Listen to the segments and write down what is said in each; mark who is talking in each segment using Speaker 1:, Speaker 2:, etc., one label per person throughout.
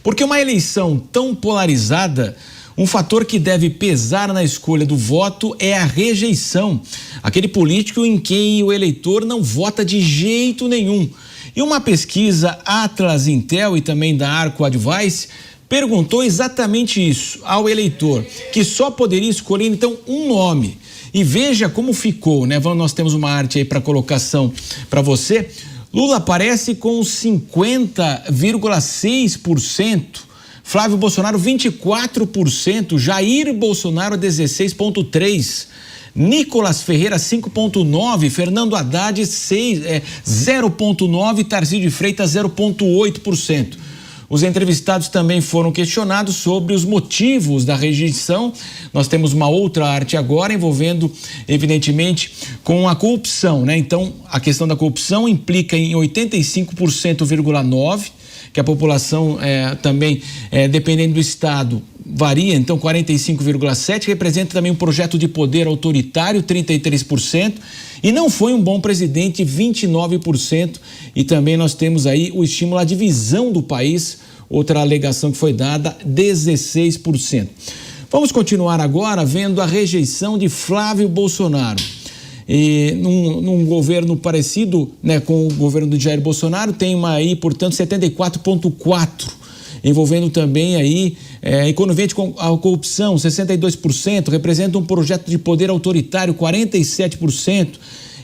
Speaker 1: Porque uma eleição tão polarizada, um fator que deve pesar na escolha do voto é a rejeição. Aquele político em quem o eleitor não vota de jeito nenhum. E uma pesquisa Atlas Intel e também da Arco Advice perguntou exatamente isso ao eleitor, que só poderia escolher então um nome. E veja como ficou, né? Nós temos uma arte aí para colocação para você. Lula aparece com 50,6%, Flávio Bolsonaro 24%, Jair Bolsonaro 16,3%, Nicolas Ferreira 5,9%, Fernando Haddad 0,9%, Tarcísio de Freitas 0,8%. Os entrevistados também foram questionados sobre os motivos da rejeição. Nós temos uma outra arte agora envolvendo, evidentemente, com a corrupção, né? Então, a questão da corrupção implica em 85,9%, que a população também, dependendo do estado, varia, então 45,7%, representa também um projeto de poder autoritário, 33%, e não foi um bom presidente, 29%, e também nós temos aí o estímulo à divisão do país, outra alegação que foi dada, 16%. Vamos continuar agora vendo a rejeição de Flávio Bolsonaro. E num governo parecido, né, com o governo de Jair Bolsonaro, tem aí, portanto, 74,4%, envolvendo também aí economia com a corrupção, 62%, representa um projeto de poder autoritário, 47%,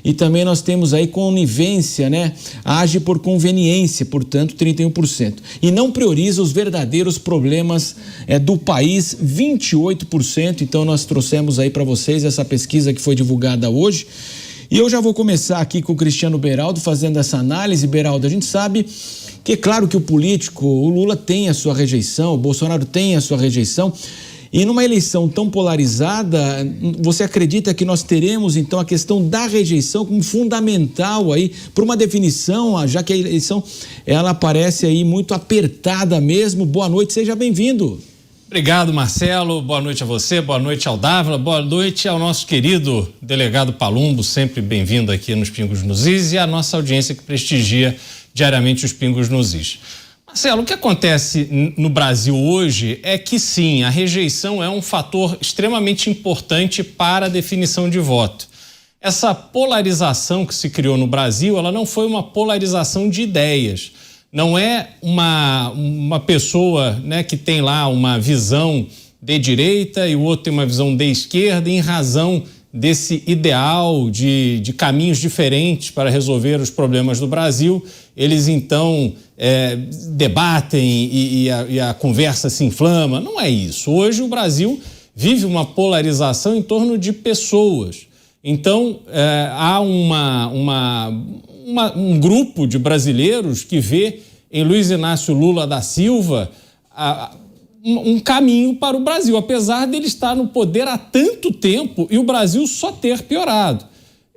Speaker 1: e também nós temos aí conivência, né? Age por conveniência, portanto, 31%. E não prioriza os verdadeiros problemas do país, 28%. Então, nós trouxemos aí para vocês essa pesquisa que foi divulgada hoje. E eu já vou começar aqui com o Cristiano Beraldo fazendo essa análise. Beraldo, a gente sabe que é claro que o político, o Lula tem a sua rejeição, o Bolsonaro tem a sua rejeição. E numa eleição tão polarizada, você acredita que nós teremos, então, a questão da rejeição como fundamental aí para uma definição, já que a eleição, ela parece aí muito apertada mesmo. Boa noite, seja bem-vindo.
Speaker 2: Obrigado, Marcelo. Boa noite a você, boa noite ao Dávila, boa noite ao nosso querido delegado Palumbo, sempre bem-vindo aqui nos Pingos nos Is, e a nossa audiência que prestigia diariamente os Pingos nos Is. Marcelo, o que acontece no Brasil hoje é que sim, a rejeição é um fator extremamente importante para a definição de voto. Essa polarização que se criou no Brasil, ela não foi uma polarização de ideias. Não é uma pessoa, né, que tem lá uma visão de direita e o outro tem uma visão de esquerda em razão desse ideal de caminhos diferentes para resolver os problemas do Brasil. Eles então debatem e a conversa se inflama. Não é isso. Hoje o Brasil vive uma polarização em torno de pessoas. Então há um grupo de brasileiros que vê em Luiz Inácio Lula da Silva um caminho para o Brasil, apesar dele estar no poder há tanto tempo e o Brasil só ter piorado.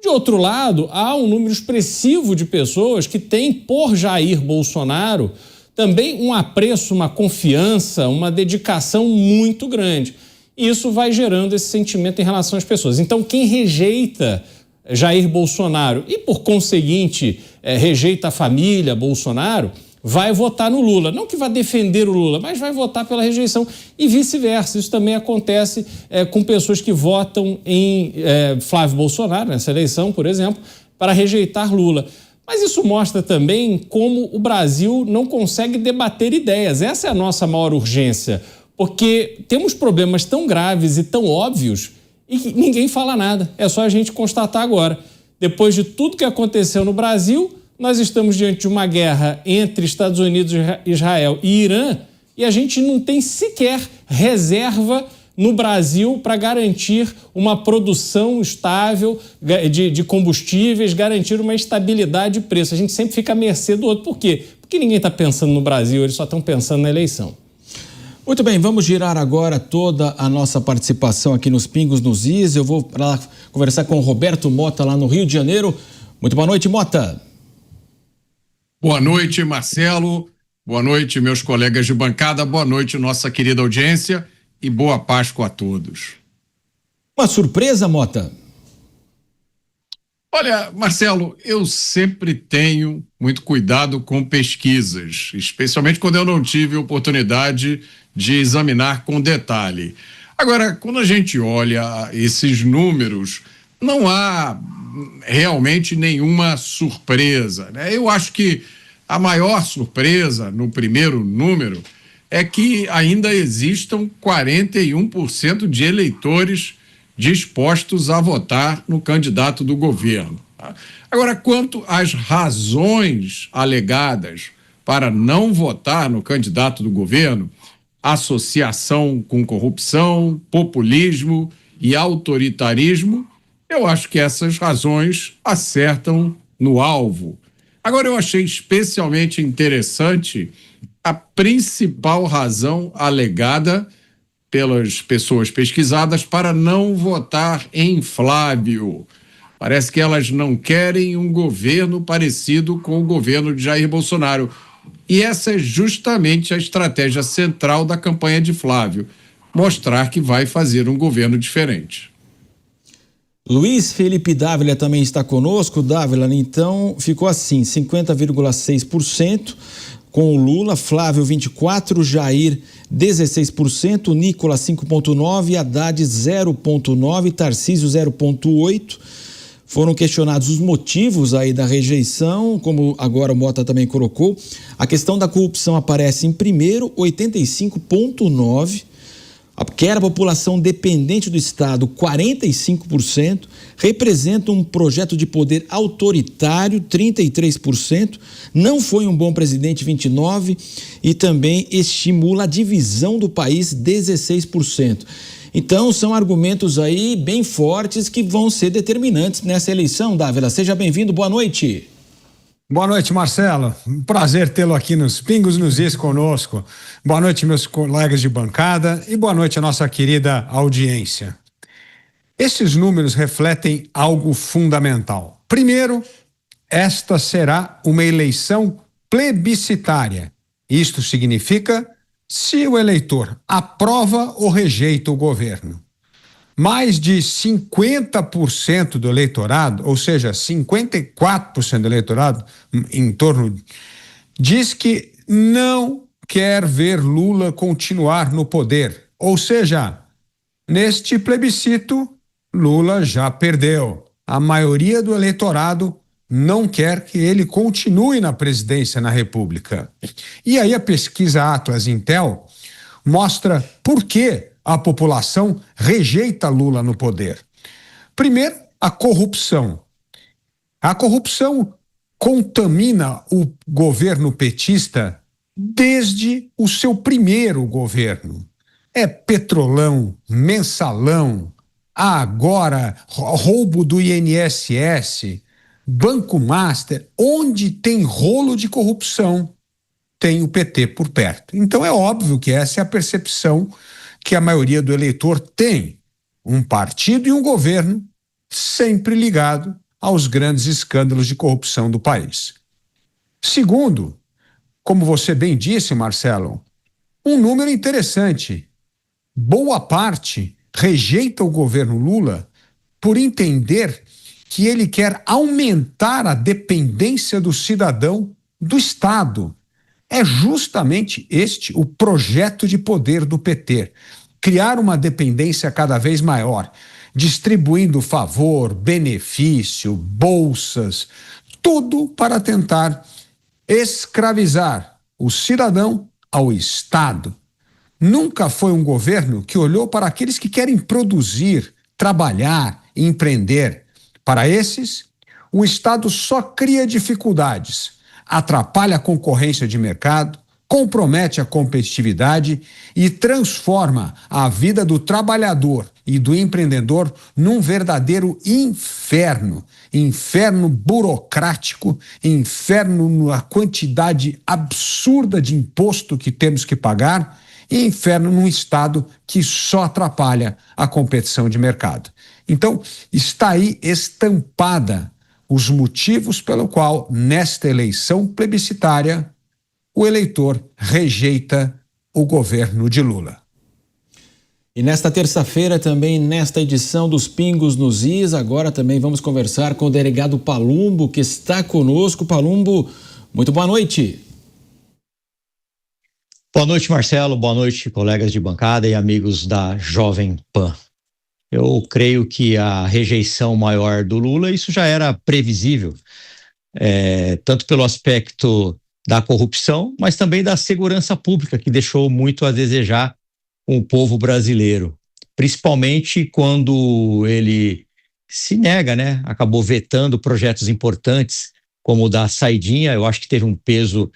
Speaker 2: De outro lado, há um número expressivo de pessoas que têm por Jair Bolsonaro também um apreço, uma confiança, uma dedicação muito grande. E isso vai gerando esse sentimento em relação às pessoas. Então, quem rejeita Jair Bolsonaro e, por conseguinte, rejeita a família Bolsonaro, vai votar no Lula. Não que vá defender o Lula, mas vai votar pela rejeição e vice-versa. Isso também acontece com pessoas que votam em Flávio Bolsonaro, nessa eleição, por exemplo, para rejeitar Lula. Mas isso mostra também como o Brasil não consegue debater ideias. Essa é a nossa maior urgência, porque temos problemas tão graves e tão óbvios e que ninguém fala nada. É só a gente constatar agora. Depois de tudo que aconteceu no Brasil, nós estamos diante de uma guerra entre Estados Unidos, Israel e Irã, e a gente não tem sequer reserva no Brasil para garantir uma produção estável de combustíveis, garantir uma estabilidade de preço. A gente sempre fica à mercê do outro. Por quê? Porque ninguém está pensando no Brasil, eles só estão pensando na eleição.
Speaker 1: Muito bem, vamos girar agora toda a nossa participação aqui nos Pingos nos Is. Eu vou lá conversar com o Roberto Mota, lá no Rio de Janeiro. Muito boa noite, Mota.
Speaker 3: Boa noite, Marcelo. Boa noite, meus colegas de bancada. Boa noite, nossa querida audiência. E boa Páscoa a todos.
Speaker 1: Uma surpresa, Mota?
Speaker 3: Olha, Marcelo, eu sempre tenho muito cuidado com pesquisas, especialmente quando eu não tive oportunidade de examinar com detalhe. Agora, quando a gente olha esses números, não há realmente nenhuma surpresa, né? Eu acho que a maior surpresa no primeiro número é que ainda existam 41% de eleitores dispostos a votar no candidato do governo. Tá? Agora, quanto às razões alegadas para não votar no candidato do governo, associação com corrupção, populismo e autoritarismo, eu acho que essas razões acertam no alvo. Agora, eu achei especialmente interessante a principal razão alegada pelas pessoas pesquisadas para não votar em Flávio. Parece que elas não querem um governo parecido com o governo de Jair Bolsonaro. E essa é justamente a estratégia central da campanha de Flávio, mostrar que vai fazer um governo diferente.
Speaker 1: Luiz Felipe Dávila também está conosco. Dávila, então, ficou assim, 50,6%. Com o Lula, Flávio 24%, Jair 16%, Nicolas 5,9%, Haddad 0,9%, Tarcísio 0,8%. Foram questionados os motivos aí da rejeição, como agora o Mota também colocou. A questão da corrupção aparece em primeiro, 85,9%. Quer a população dependente do Estado, 45%, representa um projeto de poder autoritário, 33%, não foi um bom presidente, 29%, e também estimula a divisão do país, 16%. Então, são argumentos aí bem fortes que vão ser determinantes nessa eleição, Dávila. Seja bem-vindo, boa noite.
Speaker 4: Boa noite, Marcelo. Um prazer tê-lo aqui nos Pingos nos Is conosco. Boa noite, meus colegas de bancada, e boa noite à nossa querida audiência. Esses números refletem algo fundamental. Primeiro, esta será uma eleição plebiscitária. Isto significa se o eleitor aprova ou rejeita o governo. Mais de 50% do eleitorado, ou seja, 54% do eleitorado, em torno, diz que não quer ver Lula continuar no poder. Ou seja, neste plebiscito, Lula já perdeu. A maioria do eleitorado não quer que ele continue na presidência na República. E aí a pesquisa Atlas Intel mostra por que a população rejeita Lula no poder. Primeiro, a corrupção. A corrupção contamina o governo petista desde o seu primeiro governo. É petrolão, mensalão, agora roubo do INSS, Banco Master. Onde tem rolo de corrupção, tem o PT por perto. Então é óbvio que essa é a percepção que a maioria do eleitor tem. Um partido e um governo sempre ligado aos grandes escândalos de corrupção do país. Segundo, como você bem disse, Marcelo, um número interessante. Boa parte rejeita o governo Lula por entender que ele quer aumentar a dependência do cidadão do Estado. É justamente este o projeto de poder do PT. Criar uma dependência cada vez maior, distribuindo favor, benefício, bolsas, tudo para tentar escravizar o cidadão ao Estado. Nunca foi um governo que olhou para aqueles que querem produzir, trabalhar, empreender. Para esses, o Estado só cria dificuldades, atrapalha a concorrência de mercado, compromete a competitividade e transforma a vida do trabalhador e do empreendedor num verdadeiro inferno. Inferno burocrático, inferno na quantidade absurda de imposto que temos que pagar e inferno num Estado que só atrapalha a competição de mercado. Então, está aí estampada os motivos pelo qual, nesta eleição plebiscitária, o eleitor rejeita o governo de Lula.
Speaker 1: E nesta terça-feira, também nesta edição dos Pingos nos Is, agora também vamos conversar com o delegado Palumbo, que está conosco. Palumbo, muito boa noite.
Speaker 5: Boa noite, Marcelo. Boa noite, colegas de bancada e amigos da Jovem Pan. Eu creio que a rejeição maior do Lula, isso já era previsível, tanto pelo aspecto da corrupção, mas também da segurança pública, que deixou muito a desejar com o povo brasileiro, principalmente quando ele se nega, né? Acabou vetando projetos importantes, como o da saidinha. Eu acho que teve um peso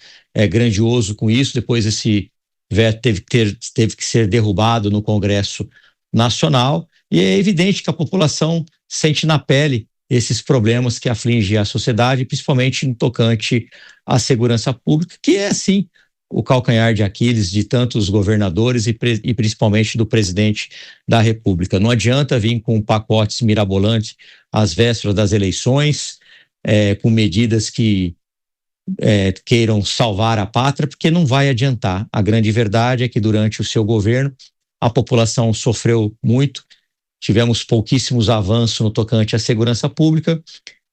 Speaker 5: grandioso com isso. Depois esse veto teve que ser derrubado no Congresso Nacional, e é evidente que a população sente na pele esses problemas que afligem a sociedade, principalmente no tocante à segurança pública, que é, sim, o calcanhar de Aquiles de tantos governadores e principalmente do presidente da República. Não adianta vir com pacotes mirabolantes às vésperas das eleições, com medidas que queiram salvar a pátria, porque não vai adiantar. A grande verdade é que durante o seu governo a população sofreu muito, tivemos pouquíssimos avanços no tocante à segurança pública.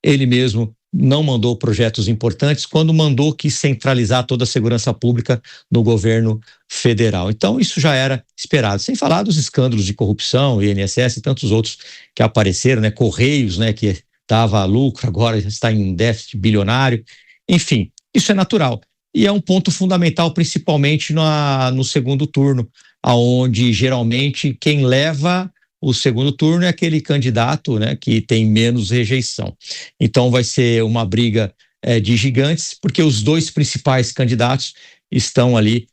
Speaker 5: Ele mesmo não mandou projetos importantes, quando mandou que centralizar toda a segurança pública no governo federal. Então isso já era esperado, sem falar dos escândalos de corrupção, INSS e tantos outros que apareceram, né? Correios, né? Que dava lucro, agora está em déficit bilionário. Enfim, isso é natural e é um ponto fundamental, principalmente no segundo turno, aonde geralmente quem leva o segundo turno é aquele candidato, né, que tem menos rejeição. Então vai ser uma briga de gigantes, porque os dois principais candidatos estão ali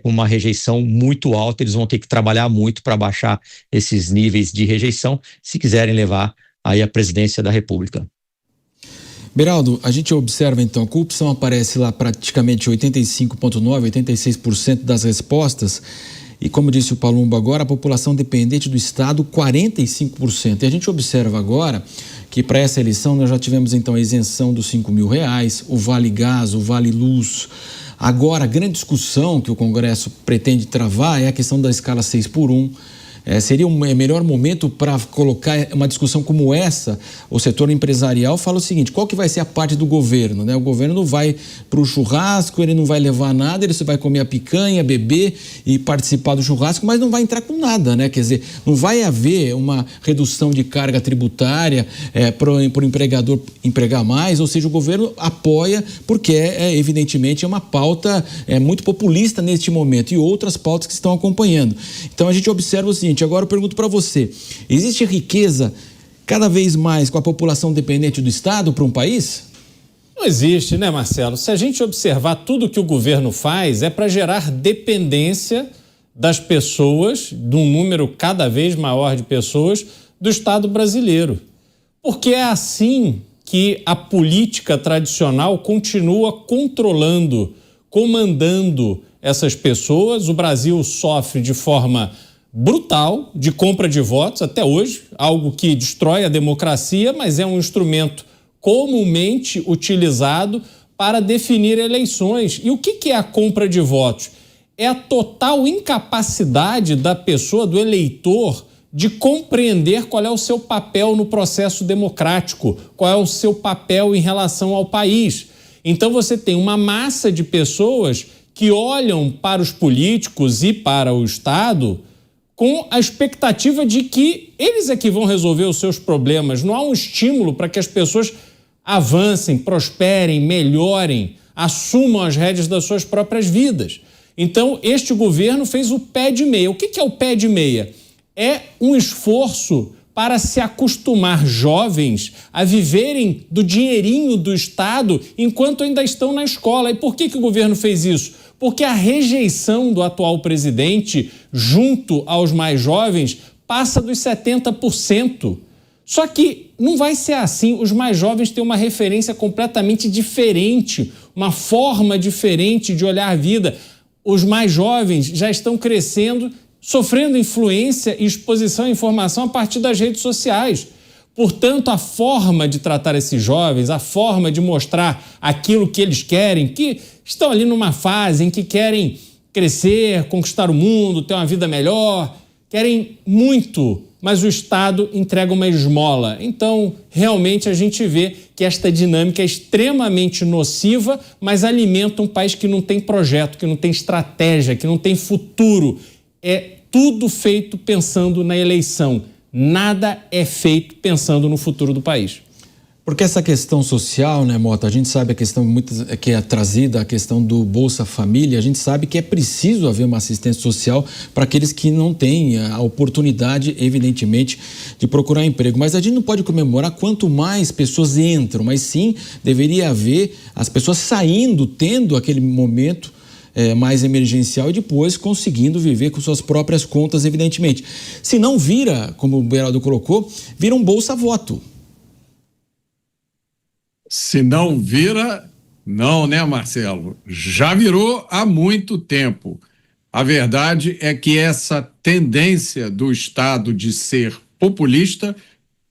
Speaker 5: com uma rejeição muito alta. Eles vão ter que trabalhar muito para baixar esses níveis de rejeição, se quiserem levar aí a presidência da República.
Speaker 1: Beraldo, a gente observa então, a corrupção aparece lá praticamente 85,9%, 86% das respostas. E como disse o Palumbo agora, a população dependente do Estado, 45%. E a gente observa agora que para essa eleição nós já tivemos então a isenção dos R$5.000, o Vale Gás, o Vale Luz. Agora, a grande discussão que o Congresso pretende travar é a questão da escala 6x1. Seria um melhor momento para colocar uma discussão como essa. O setor empresarial fala o seguinte: qual que vai ser a parte do governo, né? O governo não vai para o churrasco, ele não vai levar nada, ele só vai comer a picanha, beber e participar do churrasco, mas não vai entrar com nada, né? Quer dizer, não vai haver uma redução de carga tributária para o empregador empregar mais, ou seja, o governo apoia porque evidentemente uma pauta muito populista neste momento e outras pautas que estão acompanhando. Então a gente observa o seguinte. Agora eu pergunto para você, existe riqueza cada vez mais com a população dependente do Estado para um país?
Speaker 2: Não existe, né, Marcelo? Se a gente observar tudo que o governo faz é para gerar dependência das pessoas, de um número cada vez maior de pessoas, do Estado brasileiro. Porque é assim que a política tradicional continua controlando, comandando essas pessoas. O Brasil sofre de forma brutal de compra de votos até hoje, algo que destrói a democracia, mas é um instrumento comumente utilizado para definir eleições. E o que é a compra de votos? É a total incapacidade da pessoa, do eleitor, de compreender qual é o seu papel no processo democrático, qual é o seu papel em relação ao país. Então você tem uma massa de pessoas que olham para os políticos e para o Estado com a expectativa de que eles é que vão resolver os seus problemas. Não há um estímulo para que as pessoas avancem, prosperem, melhorem, assumam as rédeas das suas próprias vidas. Então, este governo fez o pé de meia. O que é o pé de meia? É um esforço para se acostumar jovens a viverem do dinheirinho do Estado enquanto ainda estão na escola. E por que o governo fez isso? Porque a rejeição do atual presidente junto aos mais jovens passa dos 70%. Só que não vai ser assim. Os mais jovens têm uma referência completamente diferente, uma forma diferente de olhar a vida. Os mais jovens já estão crescendo, sofrendo influência e exposição à informação a partir das redes sociais. Portanto, a forma de tratar esses jovens, a forma de mostrar aquilo que eles querem, que estão ali numa fase em que querem crescer, conquistar o mundo, ter uma vida melhor, querem muito, mas o Estado entrega uma esmola. Então, realmente, a gente vê que esta dinâmica é extremamente nociva, mas alimenta um país que não tem projeto, que não tem estratégia, que não tem futuro. É tudo feito pensando na eleição. Nada é feito pensando no futuro do país.
Speaker 1: Porque essa questão social, né, Mota, a gente sabe a questão que é trazida, a questão do Bolsa Família, a gente sabe que é preciso haver uma assistência social para aqueles que não têm a oportunidade, evidentemente, de procurar emprego. Mas a gente não pode comemorar quanto mais pessoas entram, mas sim deveria haver as pessoas saindo, tendo aquele momento mais emergencial e depois conseguindo viver com suas próprias contas, evidentemente. Se não vira, como o Beraldo colocou, vira um bolsa-voto.
Speaker 3: Se não vira, não, né, Marcelo? Já virou há muito tempo. A verdade é que essa tendência do Estado de ser populista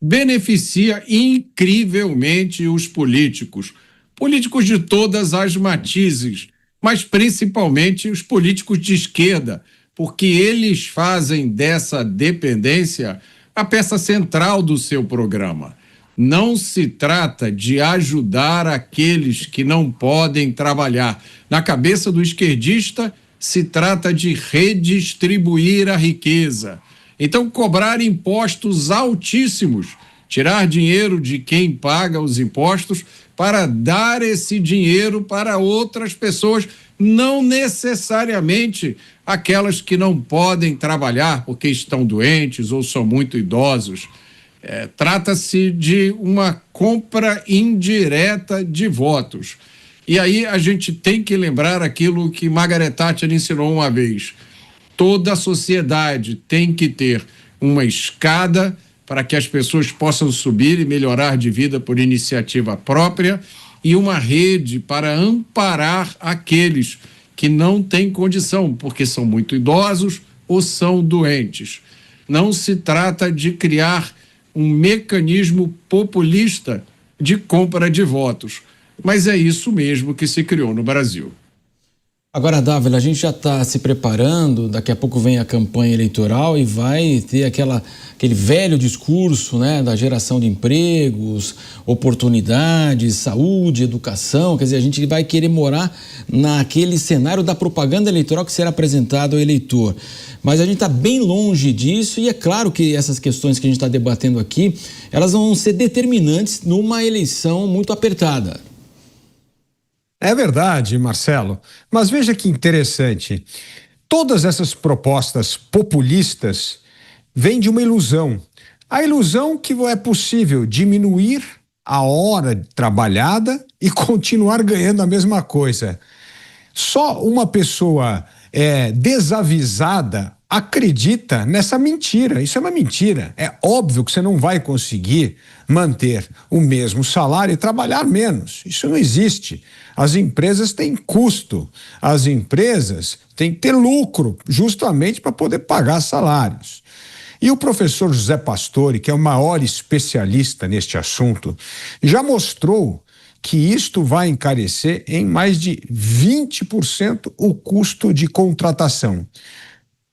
Speaker 3: beneficia incrivelmente os políticos. Políticos de todas as matizes, mas principalmente os políticos de esquerda, porque eles fazem dessa dependência a peça central do seu programa. Não se trata de ajudar aqueles que não podem trabalhar. Na cabeça do esquerdista, se trata de redistribuir a riqueza. Então, cobrar impostos altíssimos, tirar dinheiro de quem paga os impostos para dar esse dinheiro para outras pessoas, não necessariamente aquelas que não podem trabalhar porque estão doentes ou são muito idosos. Trata-se de uma compra indireta de votos. E aí a gente tem que lembrar aquilo que Margaret Thatcher ensinou uma vez. Toda a sociedade tem que ter uma escada para que as pessoas possam subir e melhorar de vida por iniciativa própria e uma rede para amparar aqueles que não têm condição, porque são muito idosos ou são doentes. Não se trata de criar um mecanismo populista de compra de votos. Mas é isso mesmo que se criou no Brasil.
Speaker 1: Agora, Dávila, a gente já está se preparando, daqui a pouco vem a campanha eleitoral e vai ter aquele velho discurso, né, da geração de empregos, oportunidades, saúde, educação. Quer dizer, a gente vai querer morar naquele cenário da propaganda eleitoral que será apresentado ao eleitor. Mas a gente está bem longe disso e é claro que essas questões que a gente está debatendo aqui, elas vão ser determinantes numa eleição muito apertada.
Speaker 4: É verdade, Marcelo, mas veja que interessante. Todas essas propostas populistas vêm de uma ilusão. A ilusão que é possível diminuir a hora trabalhada e continuar ganhando a mesma coisa. Só uma pessoa desavisada acredita nessa mentira. Isso é uma mentira. É óbvio que você não vai conseguir manter o mesmo salário e trabalhar menos. Isso não existe. As empresas têm custo. As empresas têm que ter lucro, justamente para poder pagar salários. E o professor José Pastore, que é o maior especialista neste assunto, já mostrou que isto vai encarecer em mais de 20% o custo de contratação.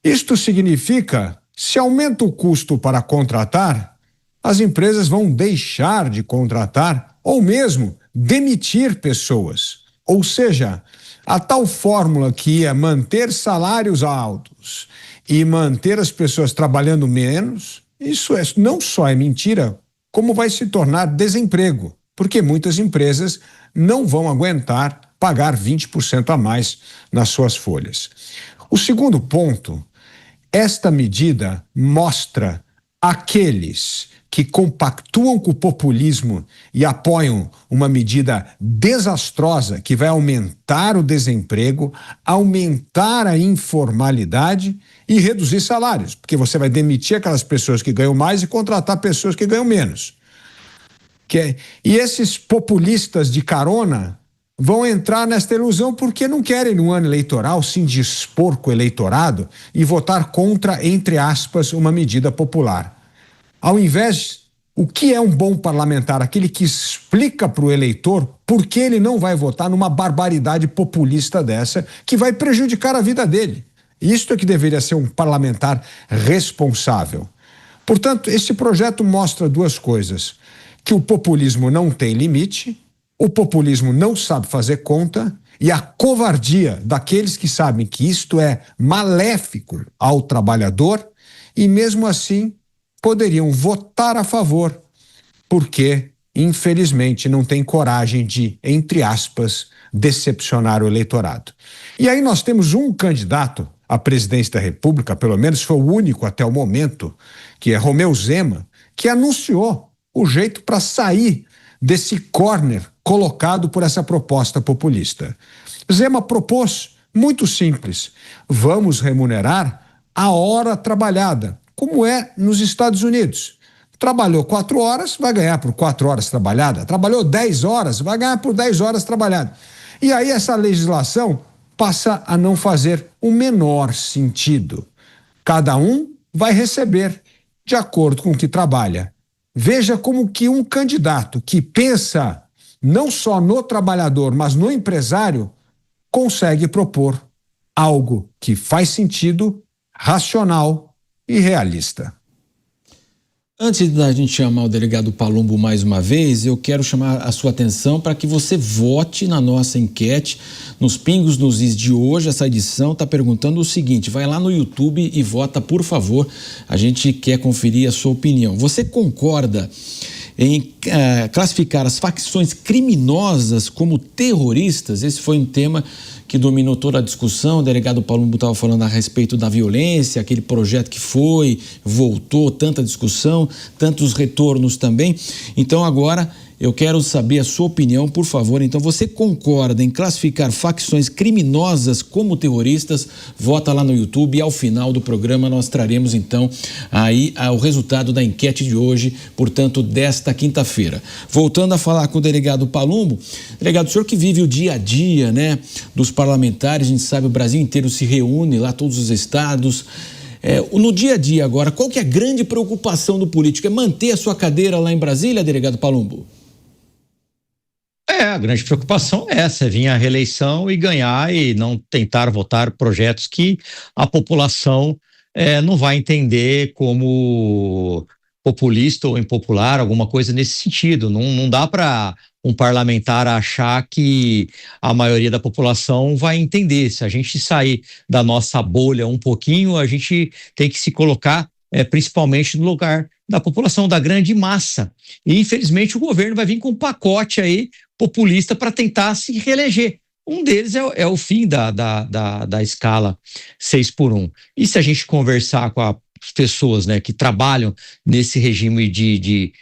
Speaker 4: Isto significa, se aumenta o custo para contratar, as empresas vão deixar de contratar ou mesmo demitir pessoas. Ou seja, a tal fórmula que ia manter salários altos e manter as pessoas trabalhando menos, isso não só é mentira, como vai se tornar desemprego, porque muitas empresas não vão aguentar pagar 20% a mais nas suas folhas. O segundo ponto, esta medida mostra aqueles que compactuam com o populismo e apoiam uma medida desastrosa que vai aumentar o desemprego, aumentar a informalidade e reduzir salários, porque você vai demitir aquelas pessoas que ganham mais e contratar pessoas que ganham menos. E esses populistas de carona vão entrar nesta ilusão porque não querem, no ano eleitoral, se indispor com o eleitorado e votar contra, entre aspas, uma medida popular. Ao invés, o que é um bom parlamentar? Aquele que explica para o eleitor por que ele não vai votar numa barbaridade populista dessa que vai prejudicar a vida dele. Isto é que deveria ser um parlamentar responsável. Portanto, este projeto mostra duas coisas: que o populismo não tem limite, o populismo não sabe fazer conta, e a covardia daqueles que sabem que isto é maléfico ao trabalhador e, mesmo assim, poderiam votar a favor, porque, infelizmente, não tem coragem de, entre aspas, decepcionar o eleitorado. E aí nós temos um candidato à presidência da República, pelo menos foi o único até o momento, que é Romeu Zema, que anunciou o jeito para sair desse corner colocado por essa proposta populista. Zema propôs, muito simples: vamos remunerar a hora trabalhada, como é nos Estados Unidos. Trabalhou 4 horas, vai ganhar por 4 horas trabalhadas. Trabalhou 10 horas, vai ganhar por 10 horas trabalhadas. E aí essa legislação passa a não fazer o menor sentido. Cada um vai receber de acordo com o que trabalha. Veja como que um candidato que pensa não só no trabalhador, mas no empresário, consegue propor algo que faz sentido, racional e realista.
Speaker 1: Antes da gente chamar o delegado Palumbo mais uma vez, eu quero chamar a sua atenção para que você vote na nossa enquete nos Pingos nos Is de hoje. Essa edição está perguntando o seguinte: vai lá no YouTube e vota, por favor. A gente quer conferir a sua opinião. Você concorda em classificar as facções criminosas como terroristas? Esse foi um tema que dominou toda a discussão. O delegado Palumbo estava falando a respeito da violência, aquele projeto que voltou, tanta discussão, tantos retornos também. Então agora eu quero saber a sua opinião, por favor. Então, você concorda em classificar facções criminosas como terroristas? Vota lá no YouTube e ao final do programa nós traremos então aí o resultado da enquete de hoje, portanto, desta quinta-feira. Voltando a falar com o delegado Palumbo. Delegado, o senhor que vive o dia a dia, né, dos parlamentares, a gente sabe, o Brasil inteiro se reúne lá, todos os estados. No dia a dia agora, qual que é a grande preocupação do político? É manter a sua cadeira lá em Brasília, delegado Palumbo?
Speaker 5: A grande preocupação é essa: vir à reeleição e ganhar e não tentar votar projetos que a população não vai entender como populista ou impopular, alguma coisa nesse sentido. Não dá para um parlamentar achar que a maioria da população vai entender. Se a gente sair da nossa bolha um pouquinho, a gente tem que se colocar principalmente no lugar da população, da grande massa. E, infelizmente, o governo vai vir com um pacote aí populista para tentar se reeleger. Um deles é o fim da escala 6x1. E se a gente conversar com as pessoas, né, que trabalham nesse regime de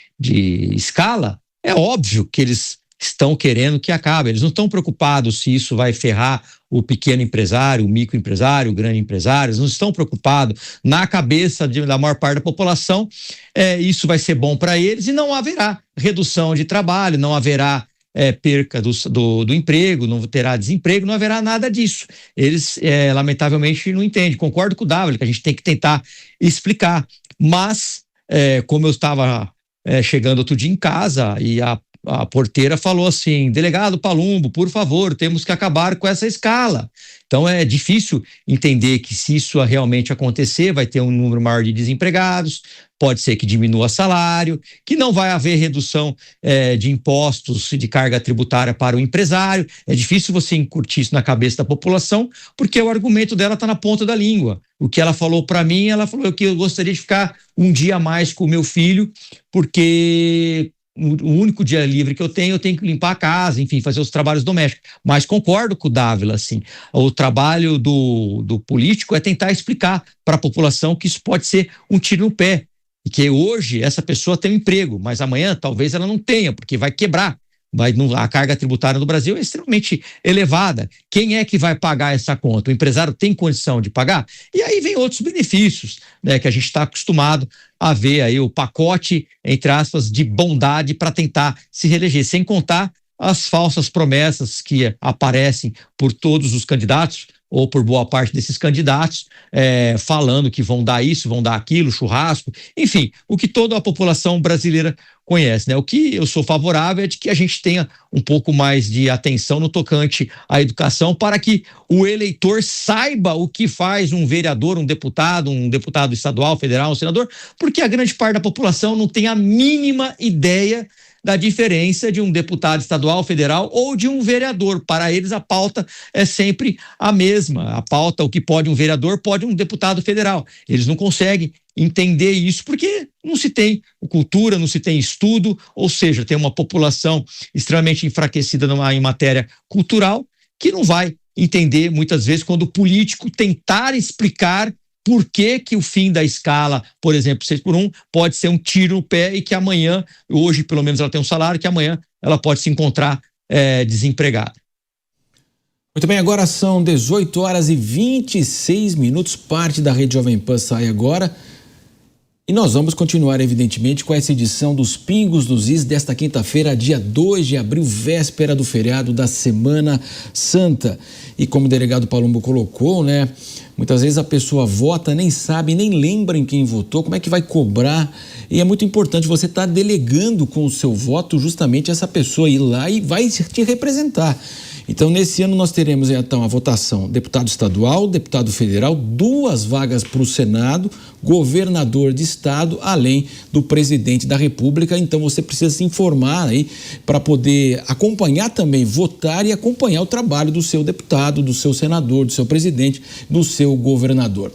Speaker 5: escala, é óbvio que eles estão querendo que acabe. Eles não estão preocupados se isso vai ferrar o pequeno empresário, o microempresário, o grande empresário. Eles não estão preocupados. Na cabeça da maior parte da população, isso vai ser bom para eles e não haverá redução de trabalho, não haverá perca do emprego, não terá desemprego, não haverá nada disso. Eles, lamentavelmente, não entendem. Concordo com o Dávila, que a gente tem que tentar explicar. Mas, como eu estava chegando outro dia em casa e a porteira falou assim: delegado Palumbo, por favor, temos que acabar com essa escala. Então é difícil entender que, se isso realmente acontecer, vai ter um número maior de desempregados, pode ser que diminua salário, que não vai haver redução de impostos e de carga tributária para o empresário. É difícil você incutir isso na cabeça da população, porque o argumento dela está na ponta da língua. O que ela falou para mim, ela falou que eu gostaria de ficar um dia a mais com o meu filho, porque o único dia livre que eu tenho que limpar a casa, enfim, fazer os trabalhos domésticos. Mas concordo com o Dávila, assim, o trabalho do político é tentar explicar para a população que isso pode ser um tiro no pé, e que hoje essa pessoa tem um emprego, mas amanhã talvez ela não tenha, porque vai quebrar. A carga tributária no Brasil é extremamente elevada. Quem é que vai pagar essa conta? O empresário tem condição de pagar? E aí vem outros benefícios, né, que a gente está acostumado a ver aí, o pacote, entre aspas, de bondade para tentar se reeleger, sem contar as falsas promessas que aparecem por todos os candidatos, ou por boa parte desses candidatos, falando que vão dar isso, vão dar aquilo, churrasco, enfim, o que toda a população brasileira conhece, né? O que eu sou favorável é de que a gente tenha um pouco mais de atenção no tocante à educação para que o eleitor saiba o que faz um vereador, um deputado estadual, federal, um senador, porque a grande parte da população não tem a mínima ideia da diferença de um deputado estadual, federal ou de um vereador. Para eles, a pauta é sempre a mesma. A pauta, o que pode um vereador, pode um deputado federal. Eles não conseguem entender isso porque não se tem cultura, não se tem estudo, ou seja, tem uma população extremamente enfraquecida em matéria cultural que não vai entender, muitas vezes, quando o político tentar explicar por que o fim da escala, por exemplo, 6x1, pode ser um tiro no pé e que amanhã, hoje pelo menos ela tem um salário, que amanhã ela pode se encontrar desempregada.
Speaker 1: Muito bem, agora são 18h26, parte da Rede Jovem Pan sai agora. E nós vamos continuar, evidentemente, com essa edição dos Pingos nos Is desta quinta-feira, dia 2 de abril, véspera do feriado da Semana Santa. E como o delegado Palumbo colocou, né, muitas vezes a pessoa vota, nem sabe, nem lembra em quem votou, como é que vai cobrar? E é muito importante você estar delegando com o seu voto justamente essa pessoa ir lá e vai te representar. Então, nesse ano nós teremos então a votação deputado estadual, deputado federal, 2 vagas para o Senado, governador de estado, além do presidente da República. Então, você precisa se informar aí para poder acompanhar também, votar e acompanhar o trabalho do seu deputado, do seu senador, do seu presidente, do seu governador.